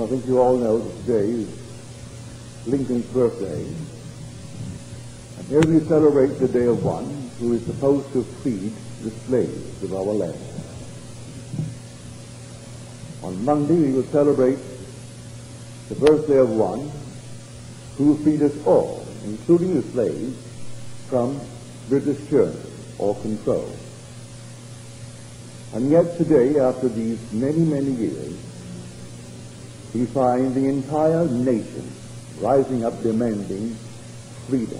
So I think you all know that today is Lincoln's birthday. And here we celebrate the day of one who is supposed to feed the slaves of our land. On Monday we will celebrate the birthday of one who will feed us all, including the slaves, from British tyranny or control. And yet today, after these many, many years, we find the entire nation rising up demanding freedom.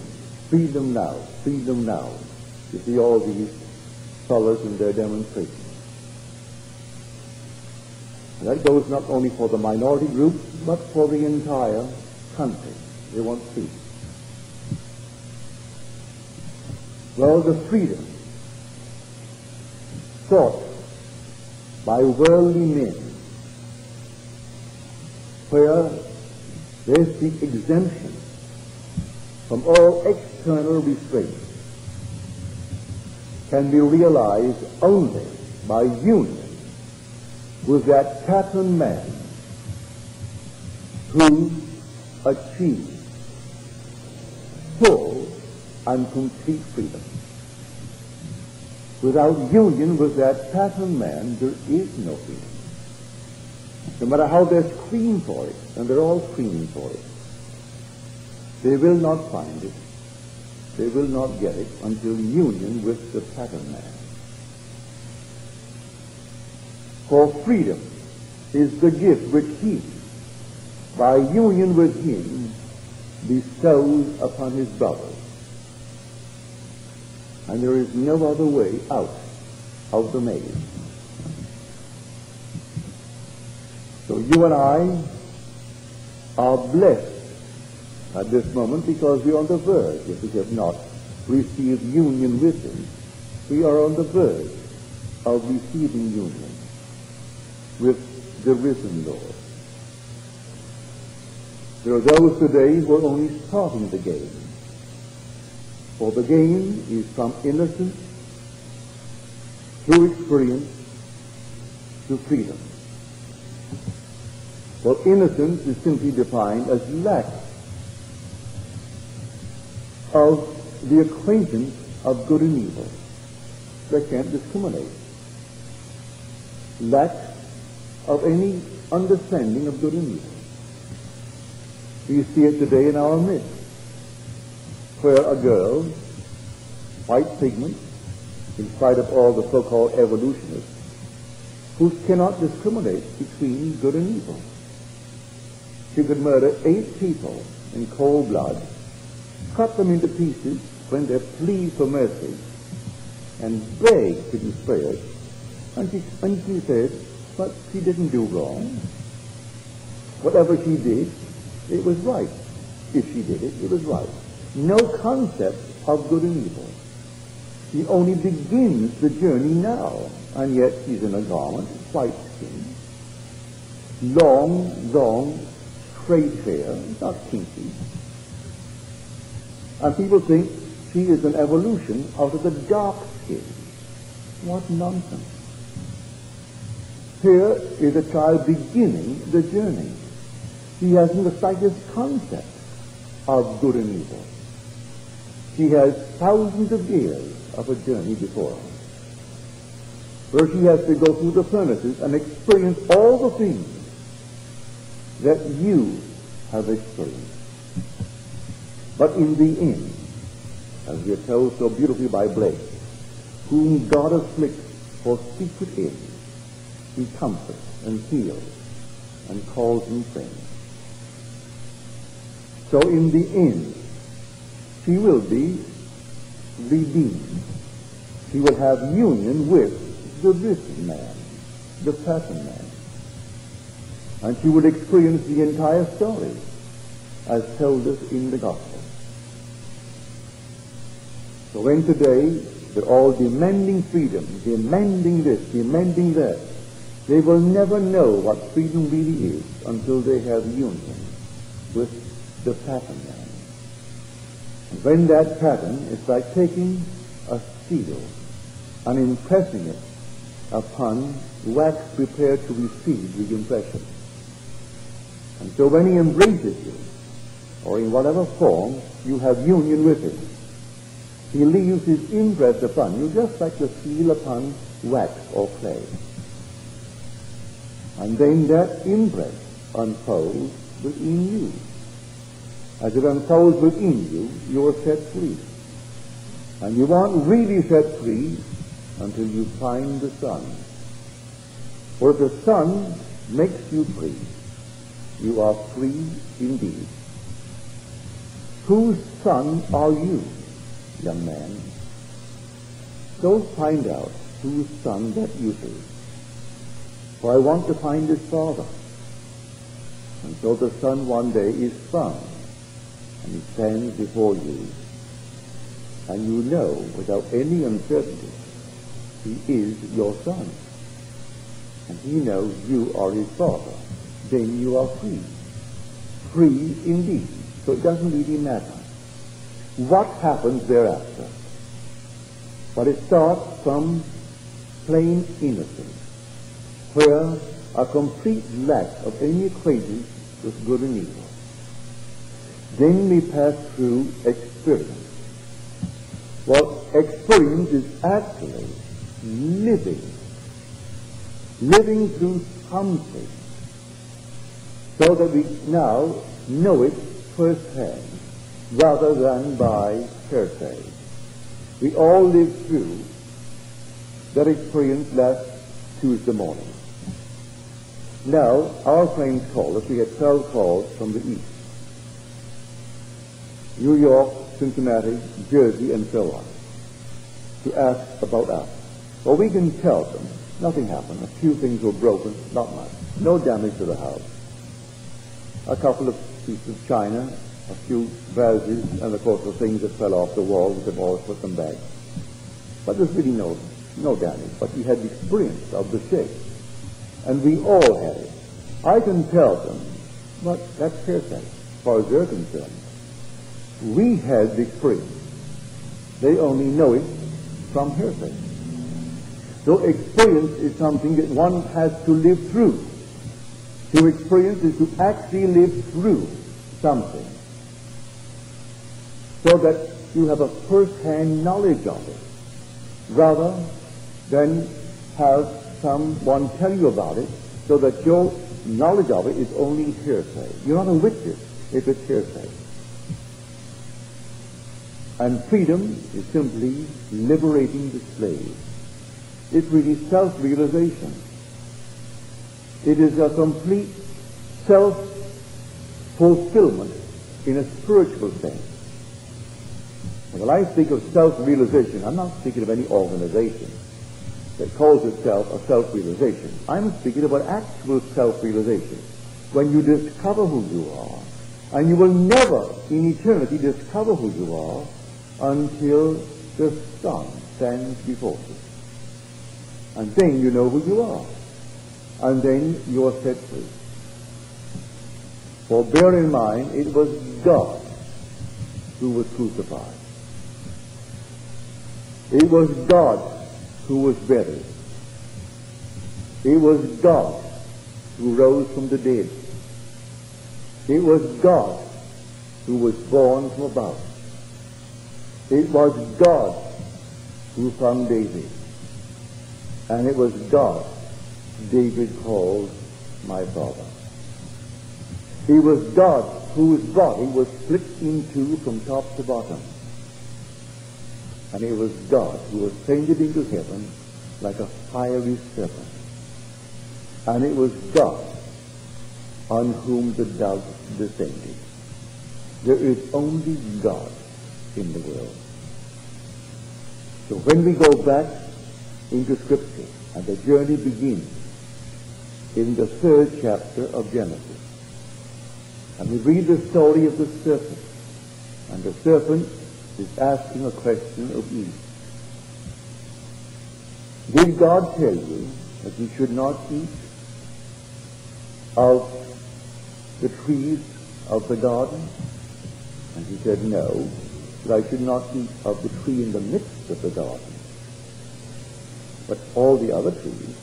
Freedom now, freedom now. You see all these fellows in their demonstrations. And that goes not only for the minority group, but for the entire country. They want freedom. Well, the freedom sought by worldly men, where they seek exemption from all external restraints, can be realized only by union with that pattern man who achieved full and complete freedom. Without union with that pattern man, there is no freedom. No matter how they scream for it, and they're all screaming for it, they will not find it, they will not get it until union with the pattern man. For freedom is the gift which he, by union with him, bestows upon his brothers. And there is no other way out of the maze. So you and I are blessed at this moment because we are on the verge. If we have not received union with him, we are on the verge of receiving union with the risen Lord. There are those today who are only starting the game. For the game is from innocence through experience to freedom. Well, innocence is simply defined as lack of the acquaintance of good and evil. They can't discriminate. Lack of any understanding of good and evil. We see it today in our midst, where a girl, white pigment, in spite of all the so-called evolutionists, who cannot discriminate between good and evil. She could murder 8 people in cold blood, cut them into pieces when they plead for mercy, and beg to be spared. And she said, but she didn't do wrong. Whatever she did, it was right. If she did it, it was right. No concept of good and evil. She only begins the journey now, and yet she's in a garment, white skin, long, straight hair, not kinky. And people think she is an evolution out of the dark skin. What nonsense. Here is a child beginning the journey. She hasn't the slightest concept of good and evil. She has thousands of years of a journey before her, where she has to go through the furnaces and experience all the things that you have experienced. But in the end, as we are told so beautifully by Blake, whom God afflicts for secret ends, he comforts and heals and calls them friends. So in the end, she will be redeemed. She will have union with the risen man, the pattern man. And she will experience the entire story as told us in the gospel. So when today they're all demanding freedom, demanding this, demanding that, they will never know what freedom really is until they have union with the pattern man. And when that pattern is like taking a steel and impressing it upon wax prepared to receive the impression. And so when he embraces you, or in whatever form you have union with him, he leaves his impress upon you just like the seal upon wax or clay. And then that impress unfolds within you. As it unfolds within you, you are set free. And you aren't really set free until you find the Son. For if the Son makes you free, you are free indeed. Whose son are you, young man? Go find out whose son that you be. For I want to find his father. And so the son one day is found, and he stands before you, and you know without any uncertainty he is your son. And he knows you are his father. Then you are free. Free indeed. So it doesn't really matter what happens thereafter. But it starts from plain innocence, where a complete lack of any acquaintance with good and evil. Then we pass through experience. Well, experience is actually living through something, so that we now know it firsthand, rather than by hearsay. We all lived through that experience last Tuesday morning. Now, our friends called us. We had 12 calls from the east. New York, Cincinnati, Jersey, and so on, to ask about us. Well, we can tell them nothing happened. A few things were broken, not much. No damage to the house. A couple of pieces of china, a few vases, and of course the things that fell off the wall, we could always put them back. But there's really no damage. But we had the experience of the shake. And we all had it. I can tell them, but that's hearsay, as far as they're concerned. We had the experience. They only know it from hearsay. So experience is something that one has to live through. To experience is to actually live through something, so that you have a first-hand knowledge of it, rather than have someone tell you about it, so that your knowledge of it is only hearsay. You're not a witness if it's hearsay. And freedom is simply liberating the slave. It's really self-realization. It is a complete self-fulfillment in a spiritual sense. And when I speak of self-realization, I'm not speaking of any organization that calls itself a self-realization. I'm speaking about actual self-realization. When you discover who you are, and you will never in eternity discover who you are until the Son stands before you. And then you know who you are. And then you are set free. For bear in mind, it was God who was crucified. It was God who was buried. It was God who rose from the dead. It was God who was born from above. It was God who found David. And it was God David called my father. It was God whose body was split in two from top to bottom. And it was God who ascended into heaven like a fiery serpent. And it was God on whom the dove descended. There is only God in the world. So when we go back into Scripture, and the journey begins in the 3rd chapter of Genesis, and we read the story of the serpent, and the serpent is asking a question of Eve. Did God tell you that you should not eat of the trees of the garden? And he said, no, that I should not eat of the tree in the midst of the garden, but all the other trees.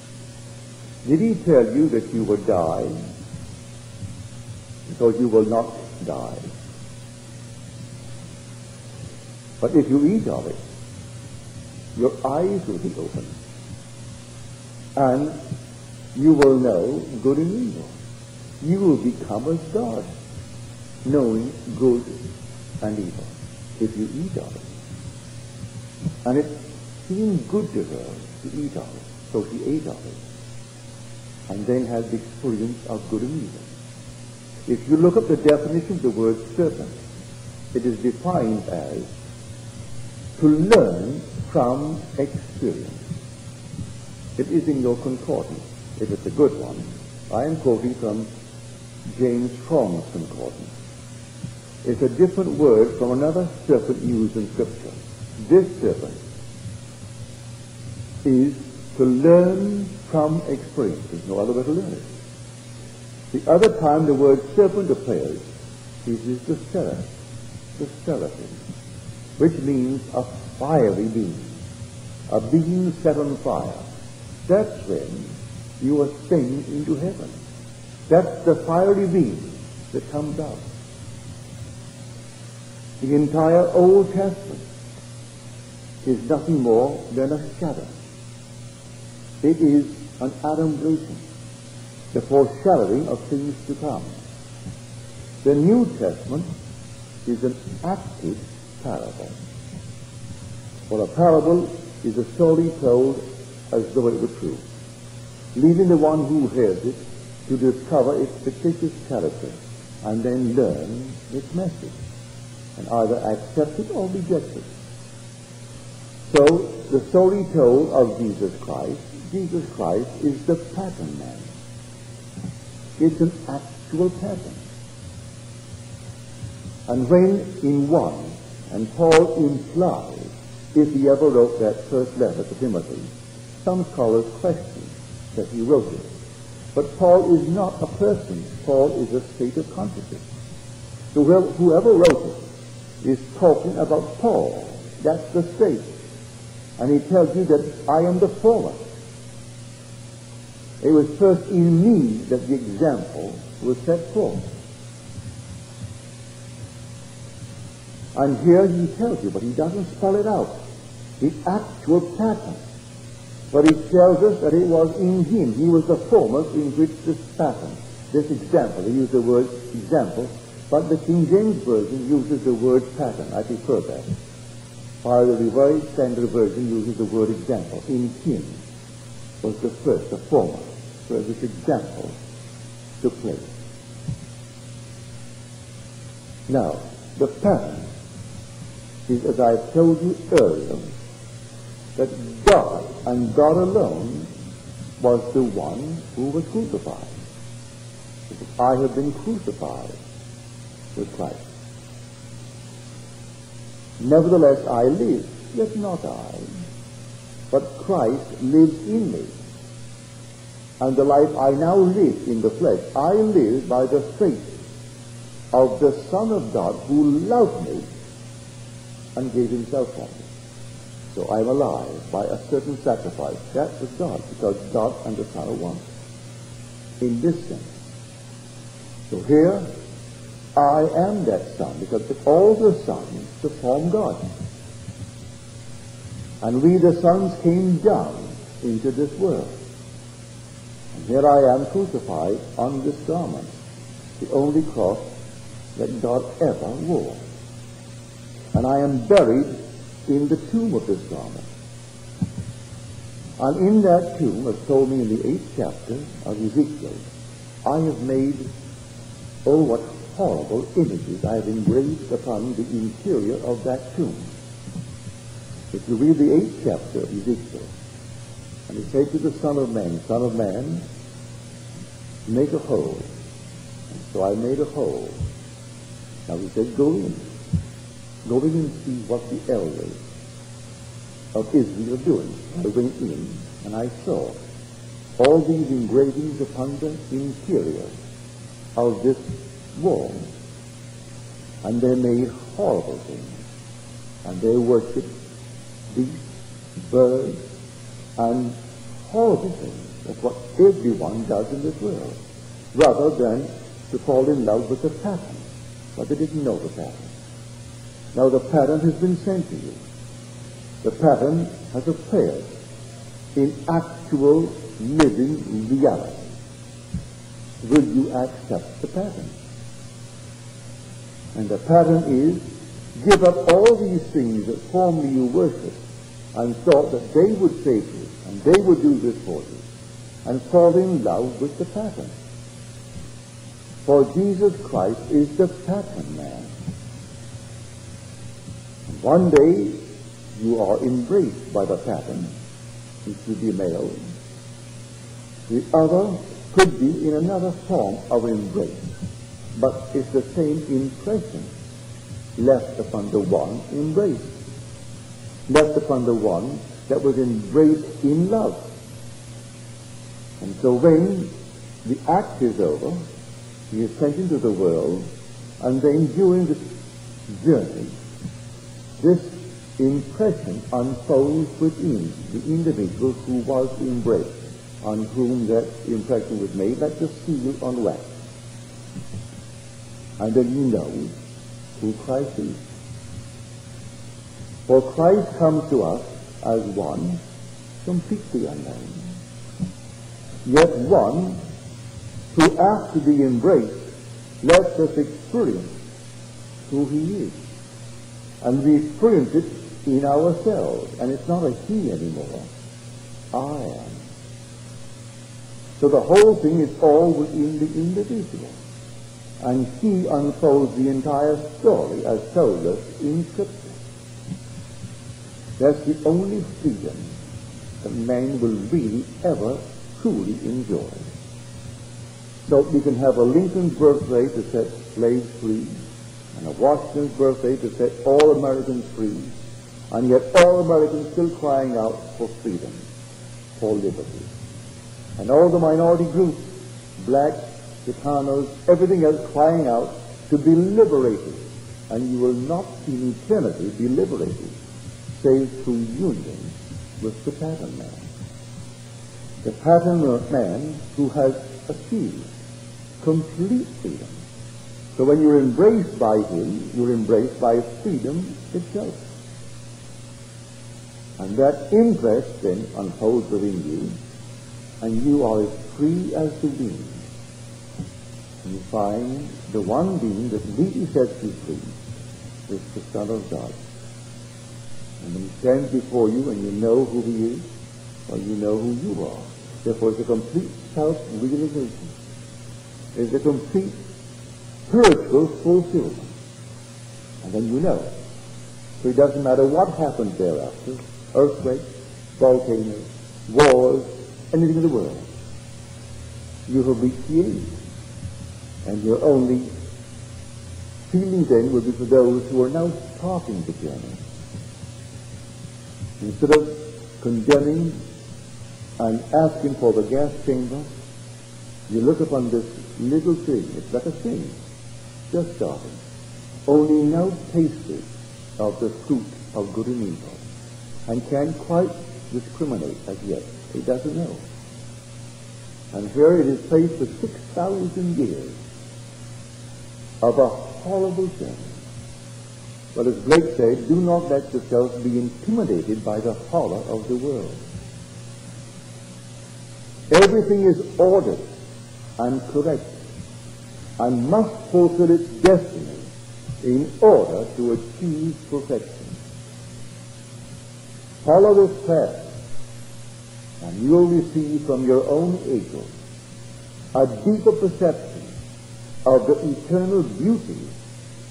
Did he tell you that you would die? because you will not die. But if you eat of it, your eyes will be opened, and you will know good and evil. You will become as God, knowing good and evil, if you eat of it. And it seemed good to her to eat of it, so she ate of it, and then had the experience of good and evil. If you look up the definition of the word serpent, it is defined as to learn from experience. It is in your concordance, if it's a good one. I am quoting from James Strong's concordance. It's a different word from another serpent used in Scripture. This serpent is to learn from experience. There's no other way to learn it. The other time the word serpent appears is the seraphim, which means a fiery being, a being set on fire. That's when you ascend into heaven. That's the fiery being that comes out. The entire Old Testament is nothing more than a shadow. It is an adumbration, the foreshadowing of things to come. The New Testament is an acted parable. For a parable is a story told as though it were true, leaving the one who hears it to discover its fictitious character and then learn its message, and either accept it or reject it. So, the story told of Jesus Christ is the pattern man. It's an actual pattern. And when in one, and Paul implies, if he ever wrote that first letter to Timothy, some scholars question that he wrote it. But Paul is not a person. Paul is a state of consciousness. So whoever wrote it is talking about Paul. That's the state. And he tells you that I am the former. It was first in me that the example was set forth. And here he tells you, but he doesn't spell it out, the actual pattern. But he tells us that it was in him. He was the foremost in which this pattern, this example, he used the word example, but the King James Version uses the word pattern. I prefer that. While the Revised Standard Version uses the word example. In him was the first, the foremost, where this example took place. Now, the pattern is, as I told you earlier, that God and God alone was the one who was crucified. Because I have been crucified with Christ. Nevertheless, I live, yet not I, but Christ lives in me. And the life I now live in the flesh, I live by the faith of the Son of God who loved me and gave himself for me. So I am alive by a certain sacrifice. That was God, because God and the Son are one. In this sense. So here, I am that Son, because all the sons to form God. And we the sons came down into this world. And here I am crucified on this garment, the only cross that God ever wore. And I am buried in the tomb of this garment. And in that tomb, as told me in the 8th chapter of Ezekiel, I have made, oh, what horrible images I have engraved upon the interior of that tomb. If you read the 8th chapter of Ezekiel, and he said to the Son of Man, make a hole. And so I made a hole. Now he said, go in and see what the elders of Israel are doing. I went in, and I saw all these engravings upon the interior of this wall. And they made horrible things. And they worshipped beasts, birds, and horrible things. That's what everyone does in this world, rather than to fall in love with the pattern, but they didn't know the pattern. Now the pattern has been sent to you. The pattern has appeared in actual living reality. Will you accept the pattern? And the pattern is, give up all these things that formerly you worshipped and thought that they would save you and they would do this for you, and fall in love with the pattern. For Jesus Christ is the pattern man. And one day you are embraced by the pattern, which will be male. The other could be in another form of embrace, but it's the same impression left upon the one embraced, left upon the one that was embraced in love. And so when the act is over, he is sent into the world, and then during this journey, this impression unfolds within the individual who was embraced, on whom that impression was made, like the seal on wax. And then you know who Christ is. For Christ comes to us as one completely unknown, yet one who, after the embrace, lets us experience who he is. And we experience it in ourselves, and it's not a he anymore. I am. So the whole thing is all within the individual. And he unfolds the entire story as told us in Scripture. That's the only freedom that man will really ever truly enjoy. So we can have a Lincoln's birthday to set slaves free, and a Washington's birthday to set all Americans free, and yet all Americans still crying out for freedom, for liberty. And all the minority groups, blacks, Chicanos, everything else crying out to be liberated. And you will not in eternity be liberated, save through union with the pattern man. The pattern man who has achieved complete freedom. So when you're embraced by him, you're embraced by freedom itself. And that impress then unfolds within you, and you are as free as the wind. And you find the one being that really sets you free is the Son of God. And when he stands before you and you know who he is, or you know who you are, therefore it's a complete self-realization. It's a complete spiritual fulfillment. And then you know. So it doesn't matter what happens thereafter, earthquakes, volcanoes, wars, anything in the world. You have reached the end. And your only feeling then will be for those who are now starting the journey. Instead of condemning and asking for the gas chamber, you look upon this little thing. It's like a thing, just starting. Only now tasted of the fruit of good and evil, and can't quite discriminate as yet. He doesn't know. And here it is placed for 6,000 years of a horrible sin. But as Blake said, do not let yourself be intimidated by the horror of the world. Everything is ordered and correct and must fulfill its destiny in order to achieve perfection. Follow this path, and you will receive from your own ego a deeper perception of the eternal beauty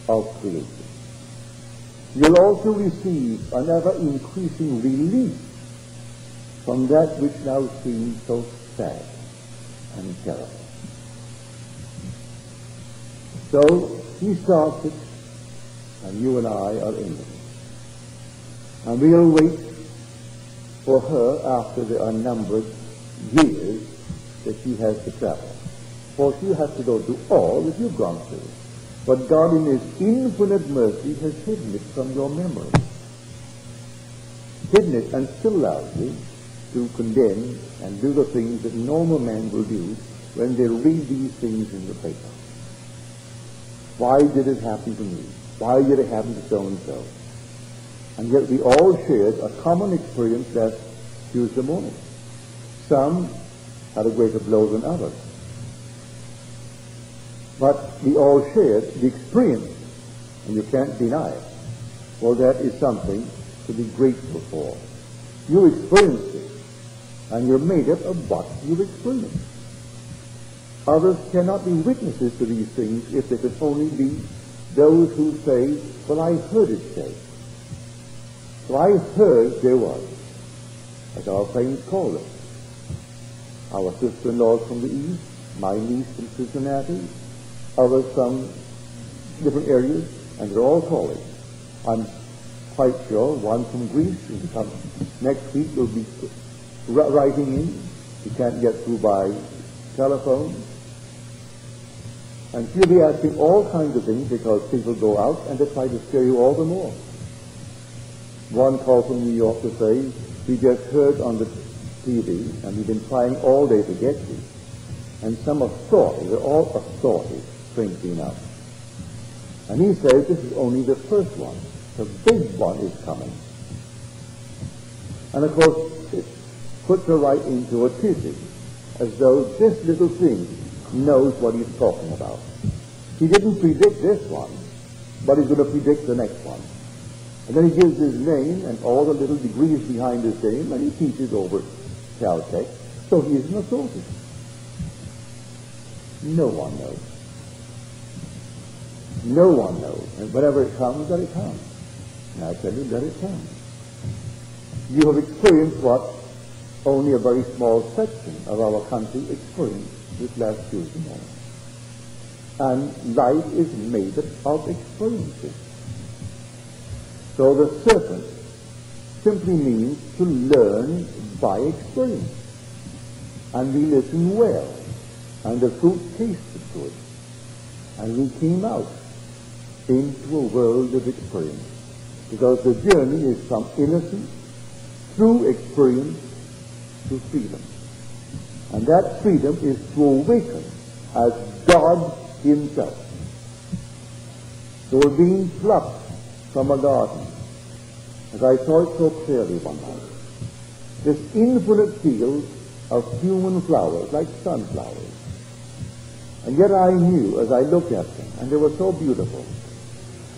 of creation. You'll also receive an ever-increasing relief from that which now seems so sad and terrible. So he starts it, and you and I are in it. And we'll wait for her after the unnumbered years that she has to travel. For she has to go through all that you've gone through. But God in his infinite mercy has hidden it from your memory. Hidden it and still allows you to condemn and do the things that normal men will do when they read these things in the paper. Why did it happen to me? Why did it happen to so-and-so? And yet we all shared a common experience that Tuesday morning. Some had a greater blow than others. But we all shared the experience, and you can't deny it. Well, that is something to be grateful for. You experienced it, and you're made up of what you've experienced. Others cannot be witnesses to these things if they could only be those who say, well, I heard it say. So I heard there was, as our friends call it. Our sister-in-laws from the east, my niece from Cincinnati, others from different areas, and they're all calling. I'm quite sure one from Greece, who comes next week, will be writing in. You can't get through by telephone. And she'll be asking all kinds of things because people go out and they try to scare you all the more. One called from New York to say, we just heard on the TV and we've been trying all day to get you. And some authority, they're all authorities, strangely enough. And he says this is only the first one. The big one is coming. And of course, it puts her right into a tizzy, as though this little thing knows what he's talking about. He didn't predict this one, but he's going to predict the next one. And then he gives his name and all the little degrees behind his name, and he teaches over Caltech, so he is an authority. No one knows. No one knows. And whenever it comes, let it come. And I tell you, let it come. You have experienced what only a very small section of our country experienced this last Tuesday morning. And life is made up of experiences. So the serpent simply means to learn by experience. And we listened well. And the fruit tasted good. And we came out into a world of experience. Because the journey is from innocence through experience to freedom. And that freedom is to awaken as God himself. So we're being plucked from a garden, as I saw it so clearly one night. This infinite field of human flowers, like sunflowers. And yet I knew, as I looked at them, and they were so beautiful,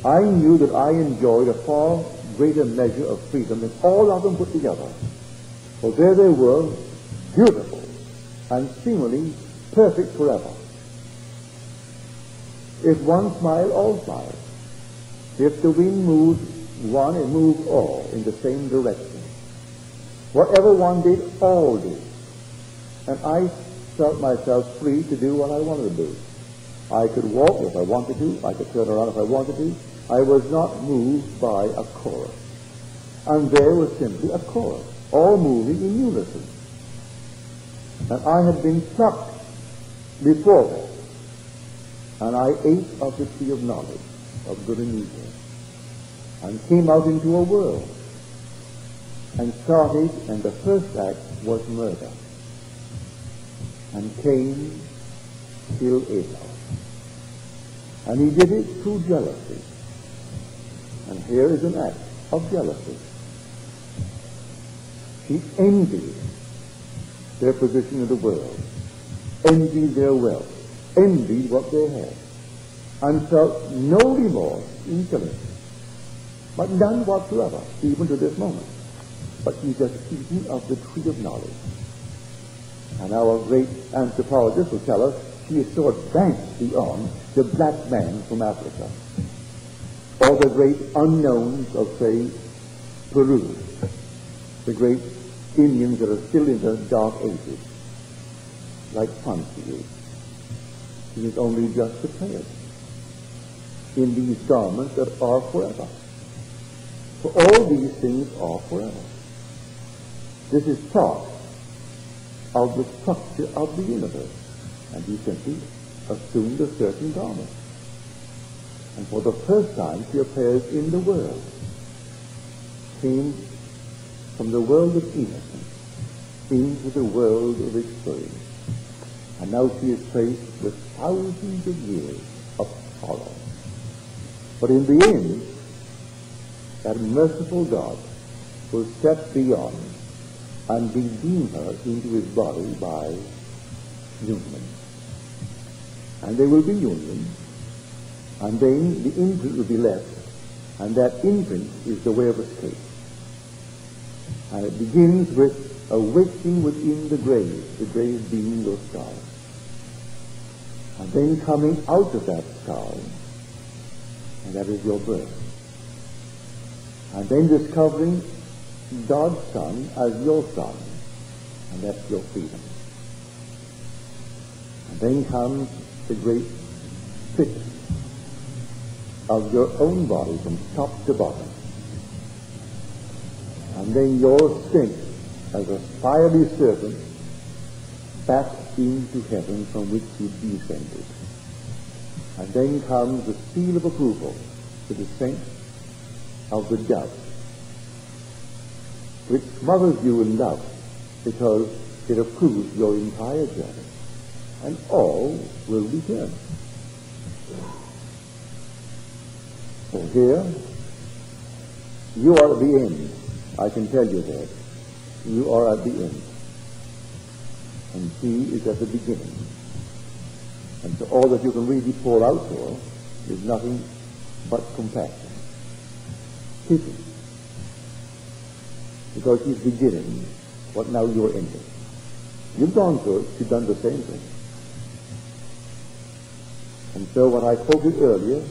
I knew that I enjoyed a far greater measure of freedom than all of them put together. For there they were, beautiful, and seemingly perfect forever. If one smiled, all smiled. If the wind moved one, it moved all in the same direction. Whatever one did, all did. And I felt myself free to do what I wanted to do. I could walk if I wanted to. I could turn around if I wanted to. I was not moved by a chorus. And there was simply a chorus, all moving in unison. And I had been plucked before that. And I ate of the tree of knowledge, of good and evil, and came out into a world, and started, and the first act was murder. And Cain killed Abel. And he did it through jealousy. And here is an act of jealousy. He envied their position in the world, envied their wealth, envied what they had, and felt no remorse in killing, but none whatsoever, even to this moment. But he just eaten of the tree of knowledge. And our great anthropologist will tell us he is so advanced beyond the black man from Africa, or the great unknowns of, say, Peru, the great Indians that are still in the dark ages, like Pontius. He is only just prepared in these garments that are forever. For all these things are forever. This is part of the structure of the universe. And he simply assumed a certain garment. And for the first time she appears in the world. Came from the world of innocence into the world of experience. And now she is faced with thousands of years of sorrow. But in the end, that merciful God will step beyond and redeem her into his body by union. And there will be union, and then the imprint will be left, and that imprint is the way of escape. And it begins with awakening within the grave being your skull. And then coming out of that skull, and that is your birth. And then discovering God's Son as your Son, and that's your freedom. And then comes the great fix of your own body from top to bottom. And then your sink as a fiery serpent back into heaven from which you descended. And then comes the seal of approval, the descent of the dove, which smothers you in love because it approves your entire journey. And all will return. So here, you are at the end. I can tell you that. You are at the end. And he is at the beginning. And so all that you can really pour out for is nothing but compassion. Pity. Because he's beginning what now you're ending. You've gone through it, you've done the same thing. And so what I quoted earlier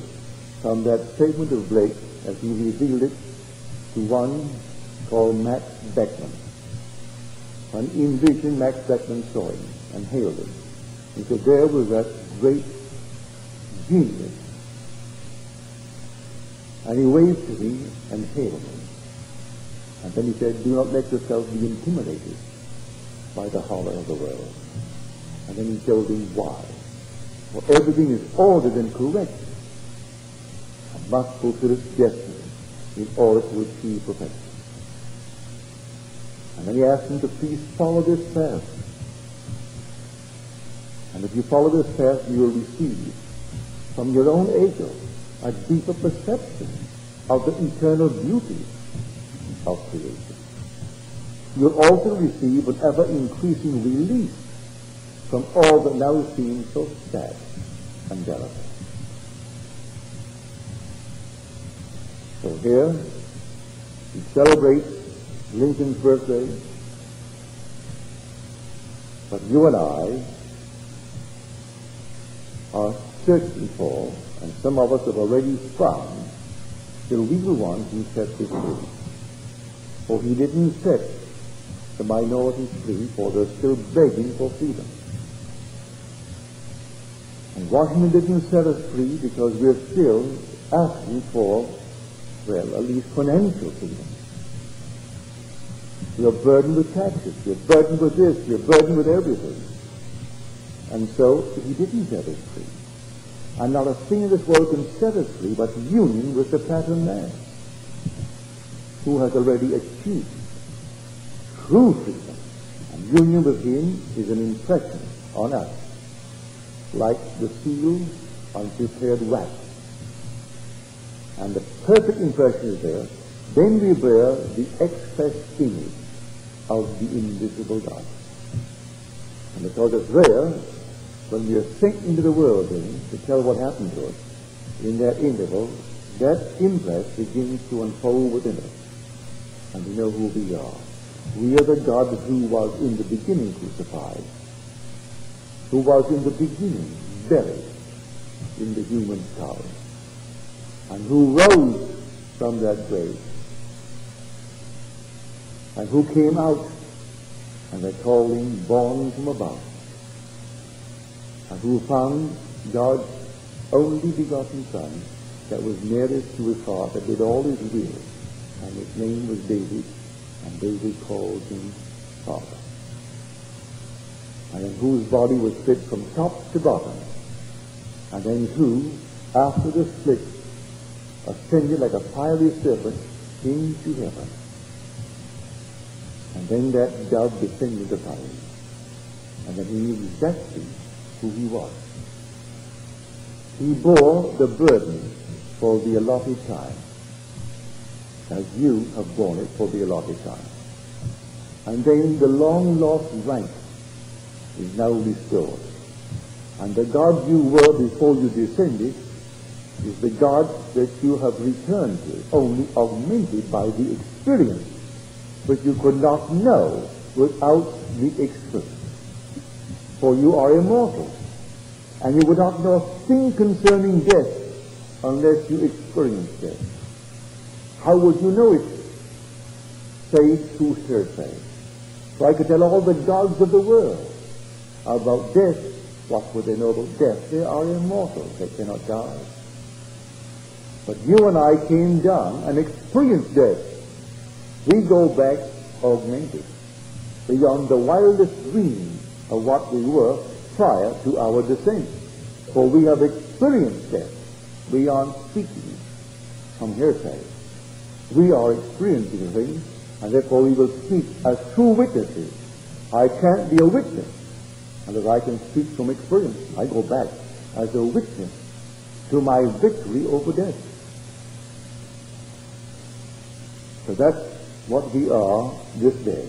from that statement of Blake as he revealed it to one called Max Beckman. When he envisioned, Max Beckman saw him and hailed him. And so there was that great genius. And he waved to me and hailed him. And then he said, do not let yourself be intimidated by the horror of the world. And then he told him why. For everything is ordered and correct and must fulfill its destiny in order to achieve perfection. And then he asked him to please follow this path. And if you follow this path, you will receive from your own ego a deeper perception of the eternal beauty of creation. You'll also receive an ever-increasing relief from all that now seems so sad and delicate. So here, we celebrate Lincoln's birthday, but you and I are searching for, and some of us have already found, the real one who set this free. For he didn't set the minorities free, for they're still begging for freedom. And Washington didn't set us free because we're still asking for, well, at least financial freedom. We're burdened with taxes. We're burdened with this. We're burdened with everything. And so he didn't set us free. And not a thing in this world can set us free but union with the pattern man, who has already achieved true freedom. And union with him is an impression on us, like the seal on prepared wax. And the perfect impression is there. Then we bear the express image of the invisible God. And because it's there, when we are sent into the world then, to tell what happened to us, in that interval, that impress begins to unfold within us. And we know who we are. We are the God who was in the beginning crucified, who was in the beginning buried in the human skull, and who rose from that grave, and who came out, and they called him born from above, and who found God's only begotten Son that was nearest to his heart, that did all his will, and his name was David, and David called him Father, and in whose body was split from top to bottom, and then who, after the split, ascended like a fiery serpent into heaven. And then that dove descended upon him. And then he knew exactly who he was. He bore the burden for the allotted time, as you have borne it for the allotted time. And then the long-lost rank is now restored. And the God you were before you descended is the God that you have returned to, only augmented by the experience, which you could not know without the experience. For you are immortal, and you would not know a thing concerning death unless you experience death. How would you know it? Faith through hearsay. For I could tell all the gods of the world about death. What would they know about death? They are immortal. They cannot die. But you and I came down and experienced death. We go back augmented, beyond the wildest dream of what we were prior to our descent. For we have experienced death beyond speaking from hearsay. We are experiencing things, and therefore we will speak as true witnesses. I can't be a witness unless I can speak from experience. I go back as a witness to my victory over death. So that's what we are this day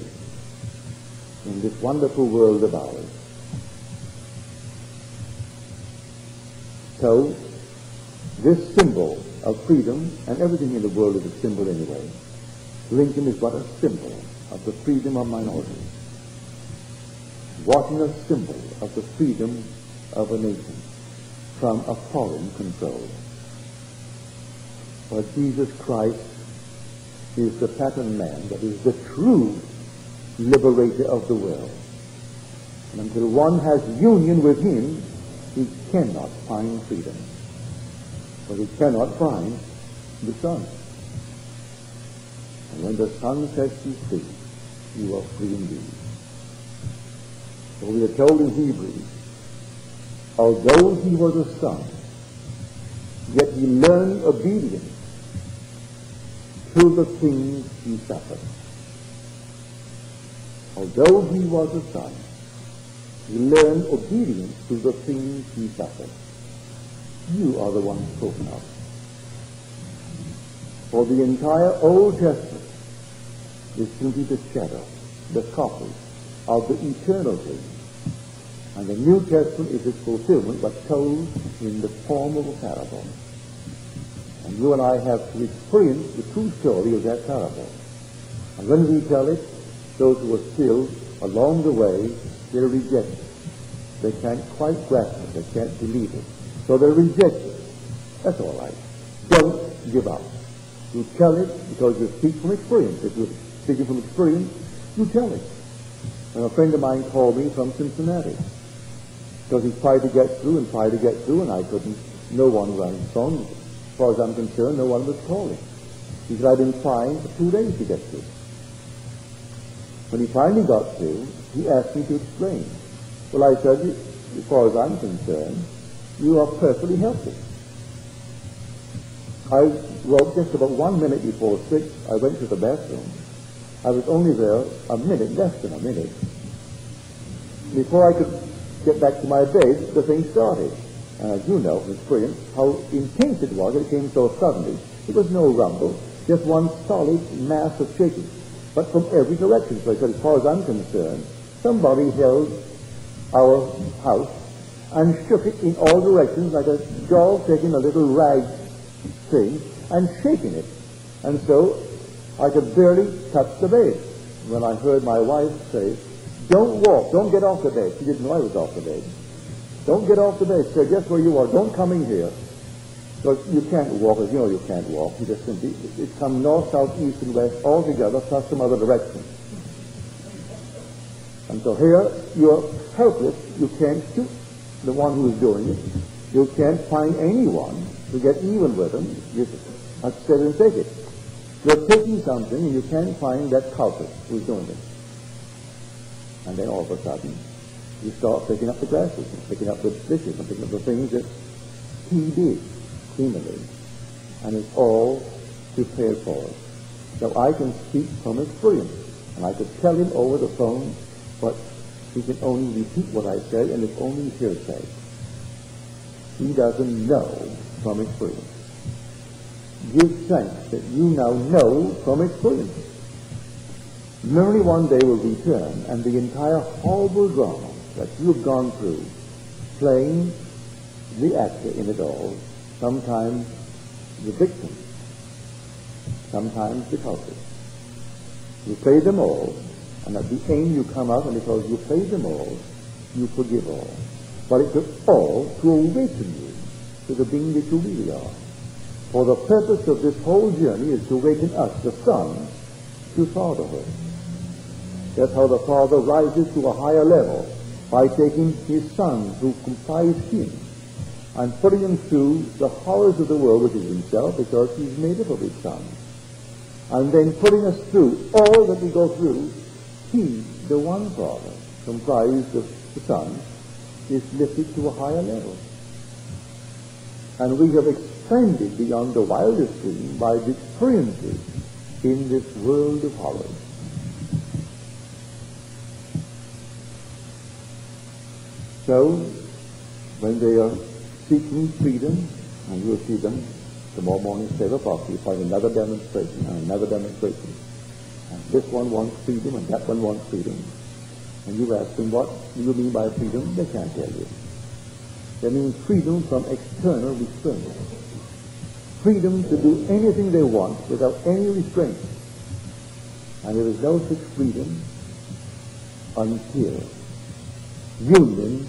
in this wonderful world of ours. So, this symbol of freedom, and everything in the world is a symbol anyway. Lincoln is but a symbol of the freedom of minorities. Washington a symbol of the freedom of a nation from a foreign control. But Jesus Christ is the pattern man, that is the true liberator of the world. And until one has union with him, he cannot find freedom. For he cannot find the Son. And when the Son sets you free, you are free indeed. So we are told in Hebrews, although he was a son, yet he learned obedience through the things he suffered. Although he was a son, he learned obedience through the things he suffered. You are the one spoken of. For the entire Old Testament is simply the shadow, the copy of the eternal thing. And the New Testament is its fulfillment, but told in the form of a parable. And you and I have to experience the true story of that parable. And when we tell it, those who are still along the way, they reject it. They can't quite grasp it. They can't believe it. So they reject it. That's all right. Don't give up. You tell it because you speak from experience. If you're speaking from experience, you tell it. And a friend of mine called me from Cincinnati because he tried to get through, and I couldn't. No one was on his phone. As far as I'm concerned, no one was calling. He said, I've been trying for 2 days to get through. When he finally got through, he asked me to explain. Well, I said, as far as I'm concerned, you are perfectly healthy. I wrote just about 1 minute before 6. I went to the bathroom. I was only there a minute, less than a minute. Before I could get back to my bed, the thing started. And as you know from experience, how intense it was. It came so suddenly. There was no rumble, just one solid mass of shaking, but from every direction. So I said, as far as I'm concerned, somebody held our house and shook it in all directions like a doll taking a little rag thing and shaking it. And so I could barely touch the bed. When I heard my wife say, don't walk, don't get off the bed. She didn't know I was off the bed. Don't get off the bed. Stay just where you are. Don't come in here. Because you can't walk. As you know, you can't walk. You just simply, it's come north, south, east, and west all together, plus some other direction. And so here, you're helpless. You can't shoot the one who is doing it. You can't find anyone to get even with them. You have to sit and take it. You're taking something, and you can't find that culprit who's doing it. And then all of a sudden, you start picking up the glasses, and picking up the dishes, and picking up the things that he did criminally. And it's all prepared for us. So I can speak from experience, and I could tell him over the phone, but he can only repeat what I say, and it's only hearsay. He doesn't know from experience. give thanks that you now know from experience. Memory one day will return, and the entire horrible drama that you've gone through, playing the actor in it all, sometimes the victim, sometimes the culprit. You play them all, and at the end you come out, and because you played them all, you forgive all. But it took all to awaken you to the being that you really are. For the purpose of this whole journey is to awaken us, the sons, to fatherhood. That's how the Father rises to a higher level, by taking his sons who comprise him and putting them through the horrors of the world, which is himself, because he's made up of his sons. And then putting us through all that we go through, he, the one Father, comprised of the sons, is lifted to a higher level. And we have expanded beyond the wildest dream by the experiences in this world of horrors. So, when they are seeking freedom, and you'll see them tomorrow morning, 7 o'clock, you find another demonstration and another demonstration. And this one wants freedom and that one wants freedom. And you ask them, what do you mean by freedom? They can't tell you. They mean freedom from external restraint. Freedom to do anything they want without any restraint. And there is no such freedom until union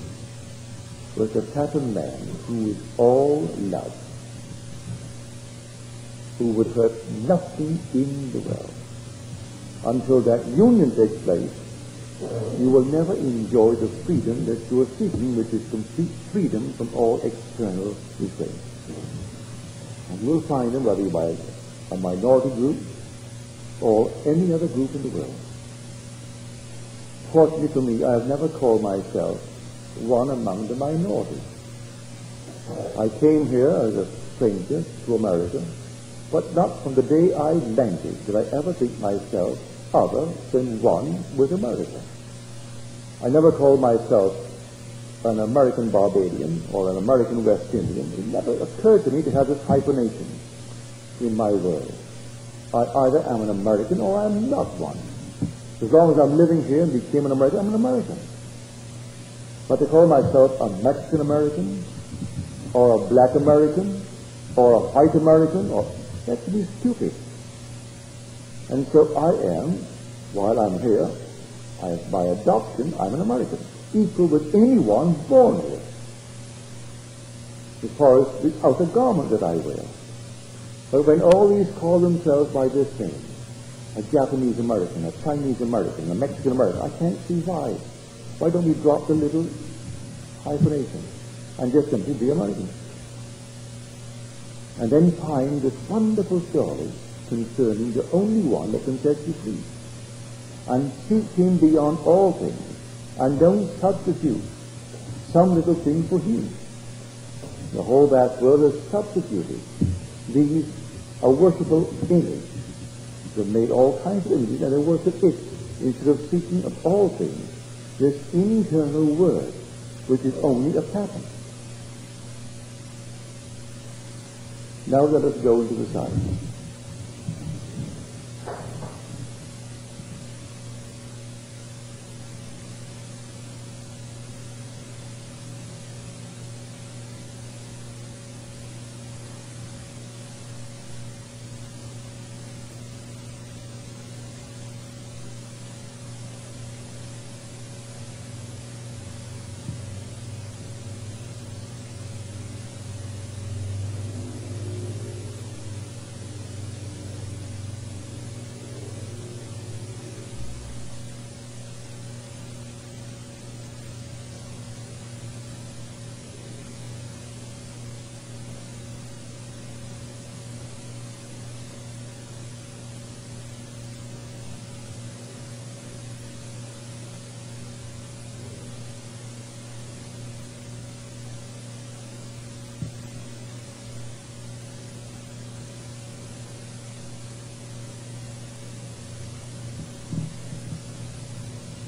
with a certain man who is all love, who would hurt nothing in the world. Until that union takes place, you will never enjoy the freedom that you are seeking, which is complete freedom from all external restraints. And you'll find them whether by a minority group or any other group in the world. Fortunately for me, I have never called myself one among the minority. I came here as a stranger to America, but not from the day I landed did I ever think myself other than one with America. I never called myself an American Barbadian or an American West Indian. It never occurred to me to have this hyphenation in my world. I either am an American or I am not one. As long as I'm living here and became an American, I'm an American. But to call myself a Mexican American or a black American or a white American, that's to be stupid. And so I am, while I'm here, by adoption, I'm an American, equal with anyone born here, as far as the outer garment that I wear. But when all these call themselves by this name, a Japanese American, a Chinese American, a Mexican American, I can't see why. Why don't we drop the little hyphenation and just simply be American? And then find this wonderful story concerning the only one that can set you free. And seek him beyond all things. And don't substitute some little thing for him. The whole vast world has substituted these a worshipful image. They've made all kinds of images and they worship it instead of seeking of all things this internal word, which is only a pattern. Now let us go into the science.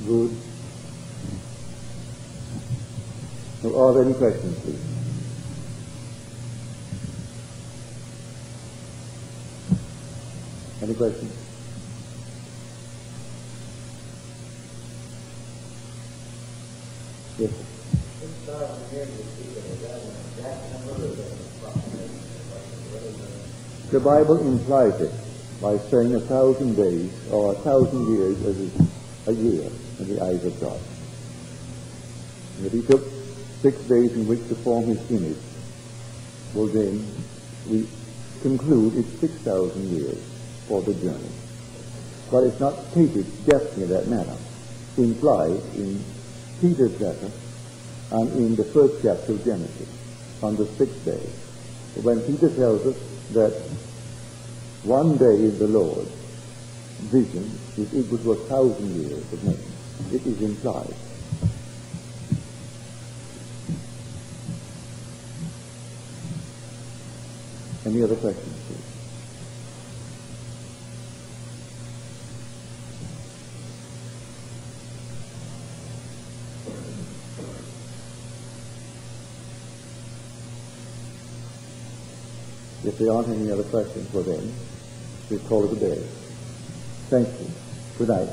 Good. So are there any questions, please? Any questions? Yes, sir. The Bible implies it by saying 1,000 days or 1,000 years is a year in the eyes of God. And if he took 6 days in which to form his image, well then we conclude it's 6,000 years for the journey. But it's not stated definitely in that manner. Implied in Peter's letter and in the first chapter of Genesis on the 6th day. When Peter tells us that one day in the Lord's vision is equal to 1,000 years of making. It is implied. Any other questions, please? If there aren't any other questions, well then, we'll call it a day. Thank you. Good night.